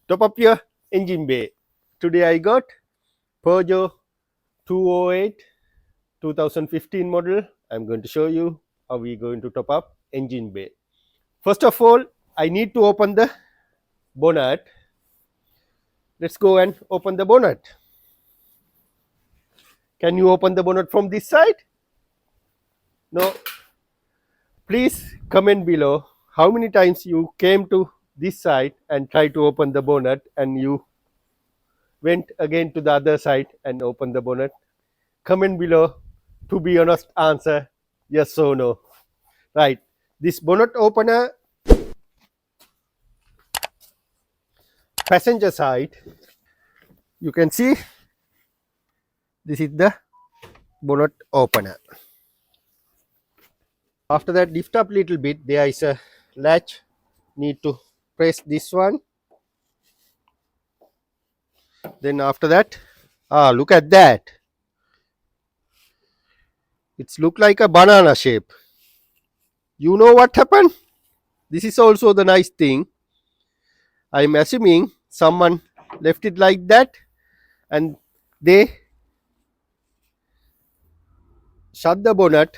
Top up your engine bay. Today I got Peugeot 208 2015 model. I'm going to show you how we're going to top up engine bay. First of all, I need to open the bonnet. Let's go and open the bonnet. Can you open the bonnet from this side? No. Please comment below how many times you came to this side and tried to open the bonnet and you went again to the other side and opened the bonnet. Comment below. To be honest, answer yes or no. Right. This bonnet opener, passenger side, you can see this is the bonnet opener. After that, lift up little bit. There is a latch. Need to press this one. Then after that, look at that. It's look like a banana shape. You know what happened? This is also the nice thing. I'm assuming someone left it like that and they shut the bonnet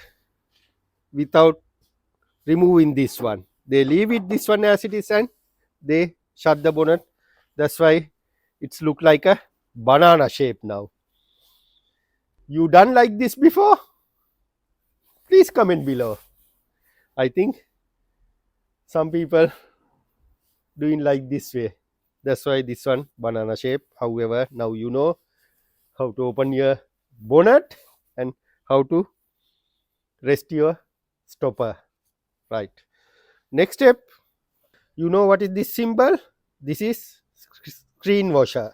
without removing this one. They leave it this one as it is and they shut the bonnet. That's why it's look like a banana shape now. You done like this before? Please comment below. I think some people doing like this way. That's why this one banana shape. However, now you know how to open your bonnet and how to rest your stopper. Right. Next step, you know what is this symbol? This is screen washer.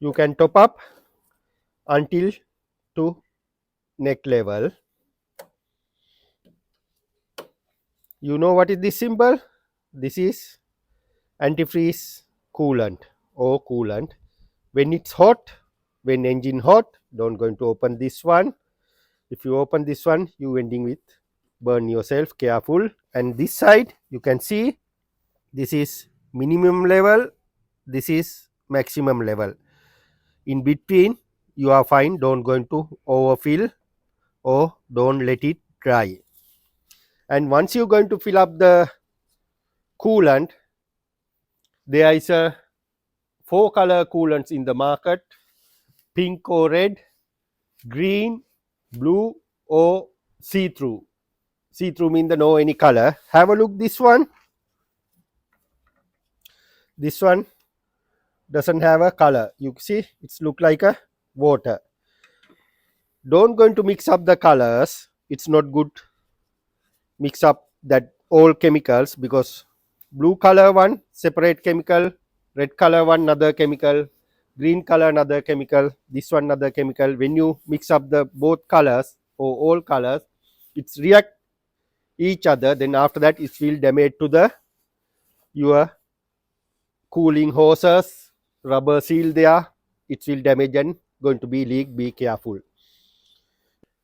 You can top up until to neck level. You know what is this symbol? This is antifreeze coolant or coolant. When it's hot, when engine hot, don't going to open this one. If you open this one, you ending with burn yourself. Careful. And this side, you can see this is minimum level, this is maximum level. In between, you are fine. Don't going to overfill or don't let it dry. And once you're going to fill up the coolant, there is a 4 color coolants in the market: pink or red, green, blue or see-through. See-through means the no any color. Have a look this one. This one doesn't have a color. You see it's look like a water. Don't going to mix up the colors. It's not good. Mix up that all chemicals, because blue color one separate chemical, red color one another chemical, green color another chemical, this one another chemical. When you mix up the both colors or all colors, it's react each other. Then after that it will damage to the your cooling hoses, rubber seal there. It will damage and going to be leak. Be careful.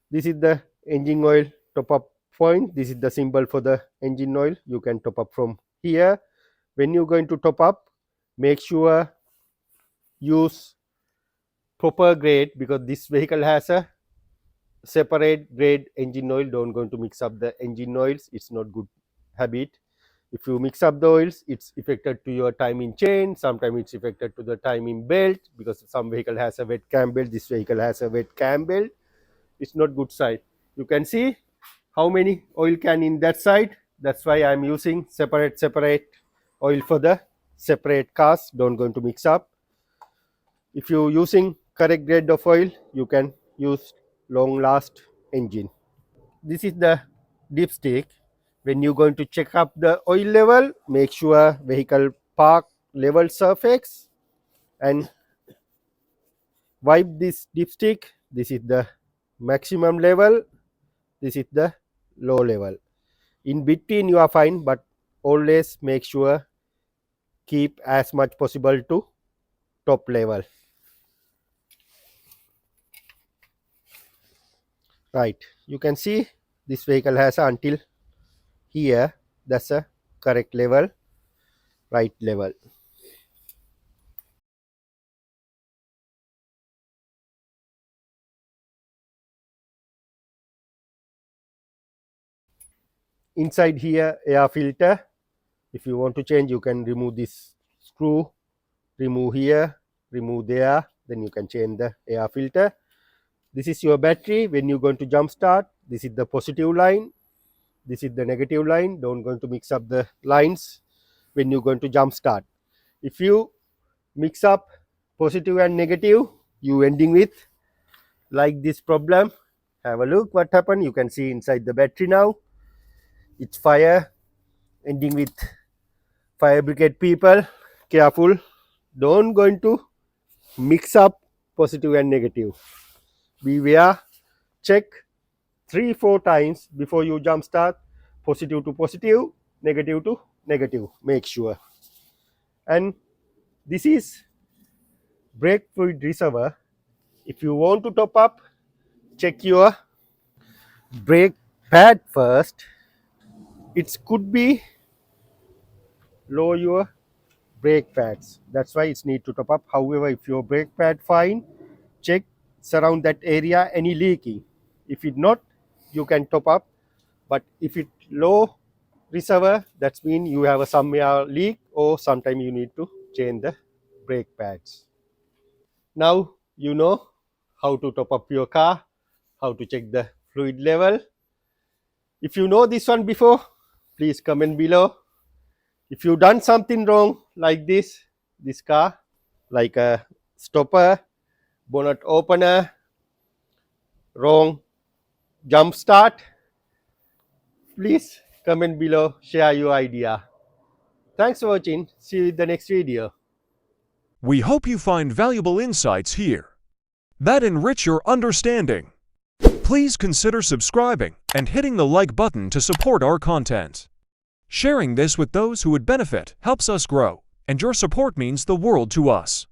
This is the engine oil top up point. This is the symbol for the engine oil. You can top up from here. When you're going to top up, make sure use proper grade, because this vehicle has a separate grade engine oil. Don't going to mix up the engine oils. It's not good habit. If you mix up the oils, it's affected to your timing chain. Sometimes it's affected to the timing belt, because some vehicle has a wet cam belt. This vehicle has a wet cam belt. It's not good side. You can see how many oil can in that side. That's why I'm using separate oil for the separate cars. Don't going to mix up. If you're using correct grade of oil, you can use long last engine. This is the dipstick. When you're going to check up the oil level, make sure vehicle park level surface and wipe this dipstick. This is the maximum level, this is the low level. In between you are fine, but always make sure keep as much possible to top level. Right, you can see this vehicle has until here. That's a correct level, right level. inside here air filter. If you want to change, you can remove this screw, remove here, remove there, then you can change the air filter. This is your battery. When you're going to jump start, this is the positive line, this is the negative line. Don't going to mix up the lines when you're going to jump start. If you mix up positive and negative, you ending with like this problem. Have a look what happened. You can see inside the battery now. It's fire, ending with fire brigade people. Careful, don't going to mix up positive and negative. Beware, check 3-4 times before you jump start. Positive to positive, negative to negative, make sure. And this is brake fluid reservoir. If you want to top up, check your brake pad first. It could be low your brake pads, that's why it's need to top up. However, if your brake pad fine, check surround that area any leaking. If it not, you can top up. But if it low reservoir, that means you have a somewhere leak, or sometime you need to change the brake pads. Now you know how to top up your car, how to check the fluid level. If you know this one before, please comment below. If you done something wrong like this car, like a stopper, bonnet opener, wrong jump start, please comment below, share your idea. Thanks for watching. See you in the next video. We hope you find valuable insights here that enrich your understanding. Please consider subscribing and hitting the like button to support our content. Sharing this with those who would benefit helps us grow, and your support means the world to us.